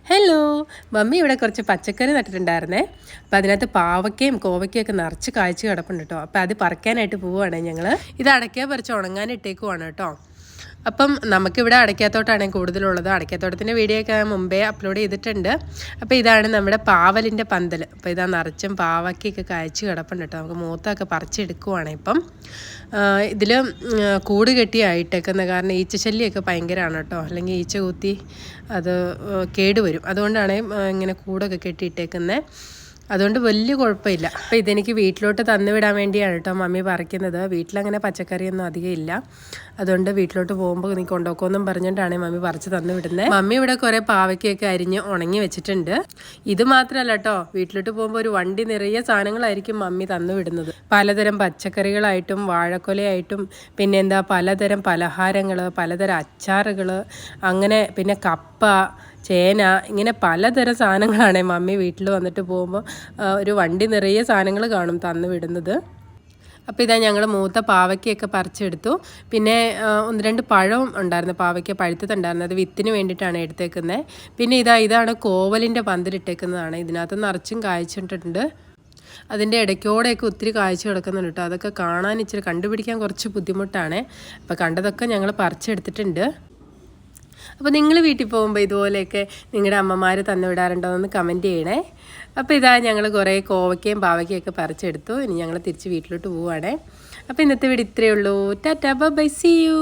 Hello, mummy ഇവിടെ കുറച്ച് പച്ചക്കറി നട്ടിട്ടുണ്ടായിരുന്നേ. അപ്പോൾ അതിനകത്ത് പാവയ്ക്കയും കോവയ്ക്കയൊക്കെ നിറച്ച് കായ്ച്ച് കിടപ്പുണ്ട് കേട്ടോ. അപ്പോൾ അത് പറിക്കാനായിട്ട് പോവുകയാണ് ഞങ്ങൾ. ഇത് അടയ്ക്ക പറിച്ച് ഉണങ്ങാൻ ഇട്ടേക്കുവാണ് കേട്ടോ. അപ്പം നമുക്കിവിടെ അടയ്ക്കാത്തോട്ടാണ് കൂടുതലുള്ളത്. അടയ്ക്കാത്തോട്ടത്തിൻ്റെ വീഡിയോ ഒക്കെ മുമ്പേ അപ്ലോഡ് ചെയ്തിട്ടുണ്ട്. അപ്പോൾ ഇതാണ് നമ്മുടെ പാവലിൻ്റെ പന്തൽ. അപ്പോൾ ഇതാ നിറച്ചും പാവയ്ക്കൊക്കെ കായ്ച്ച് കിടപ്പുണ്ട് കേട്ടോ. നമുക്ക് മൂത്തൊക്കെ പറിച്ചെടുക്കുവാണ് ഇപ്പം. ഇതിൽ കൂട് കെട്ടിയായിട്ടേക്കുന്ന കാരണം ഈച്ചശല്യമൊക്കെ ഭയങ്കരമാണ് കേട്ടോ. അല്ലെങ്കിൽ ഈച്ച കുത്തി അത് കേടുവരും. അതുകൊണ്ടാണ് ഇങ്ങനെ കൂടൊക്കെ കെട്ടിയിട്ടേക്കുന്നത്. അതുകൊണ്ട് വലിയ കുഴപ്പമില്ല. അപ്പോൾ ഇതെനിക്ക് വീട്ടിലോട്ട് തന്നുവിടാൻ വേണ്ടിയാണ് കേട്ടോ മമ്മി പറിക്കുന്നത്. വീട്ടിലങ്ങനെ പച്ചക്കറിയൊന്നും അധികം ഇല്ല. അതുകൊണ്ട് വീട്ടിലോട്ട് പോകുമ്പോൾ നീ കൊണ്ടുപോക്കുമെന്നും പറഞ്ഞിട്ടാണ് മമ്മി പറിച്ച് തന്നു വിടുന്നത്. മമ്മി ഇവിടെ കുറേ പാവയ്ക്കൊക്കെ അരിഞ്ഞ് ഉണങ്ങി വെച്ചിട്ടുണ്ട്. ഇത് മാത്രമല്ല കേട്ടോ, വീട്ടിലോട്ട് പോകുമ്പോൾ ഒരു വണ്ടി നിറയെ സാധനങ്ങളായിരിക്കും മമ്മി തന്നു വിടുന്നത്. പലതരം പച്ചക്കറികളായിട്ടും വാഴക്കൊലയായിട്ടും പിന്നെ പലതരം പലഹാരങ്ങൾ, പലതരം അച്ചാറുകൾ, അങ്ങനെ പിന്നെ കപ്പ, ചേന, ഇങ്ങനെ പലതരം സാധനങ്ങളാണ് മമ്മി വീട്ടിൽ വന്നിട്ട് പോകുമ്പോൾ ഒരു വണ്ടി നിറയെ സാധനങ്ങൾ കാണും തന്നു വിടുന്നത്. അപ്പോൾ ഇതാ ഞങ്ങൾ മൂത്ത പാവയ്ക്കൊക്കെ പറിച്ചെടുത്തു. പിന്നെ 1-2 പഴവും ഉണ്ടായിരുന്നു, പാവയ്ക്ക പഴുത്തതുണ്ടായിരുന്നു. അത് വിത്തിന് വേണ്ടിയിട്ടാണ് എടുത്തേക്കുന്നത്. പിന്നെ ഇതാണ് കോവലിൻ്റെ പന്തലിട്ടേക്കുന്നതാണ്. ഇതിനകത്ത് നിറച്ചും കായ്ച്ചിട്ടുണ്ട്. അതിൻ്റെ ഇടയ്ക്കോടെയൊക്കെ ഒത്തിരി കായ്ച്ചു കിടക്കുന്നുണ്ട് കേട്ടോ. അതൊക്കെ കാണാൻ ഇച്ചിരി കണ്ടുപിടിക്കാൻ കുറച്ച് ബുദ്ധിമുട്ടാണ്. അപ്പോൾ കണ്ടതൊക്കെ ഞങ്ങൾ പറിച്ചെടുത്തിട്ടുണ്ട്. അപ്പോൾ നിങ്ങൾ വീട്ടിൽ പോകുമ്പോൾ ഇതുപോലെയൊക്കെ നിങ്ങളുടെ അമ്മമാർ തന്നു വിടാറുണ്ടോ എന്ന് കമൻറ്റ് ചെയ്യണേ. അപ്പോൾ ഞങ്ങൾ കുറേ കോവയ്ക്കയും പാവയ്ക്കയൊക്കെ പറിച്ചെടുത്തു. ഇനി ഞങ്ങൾ തിരിച്ച് വീട്ടിലോട്ട് പോവുകയാണേ. അപ്പോൾ ഇന്നത്തെ വീഡിയോ ഇത്രയേ ഉള്ളൂ. Tata, bye, see U.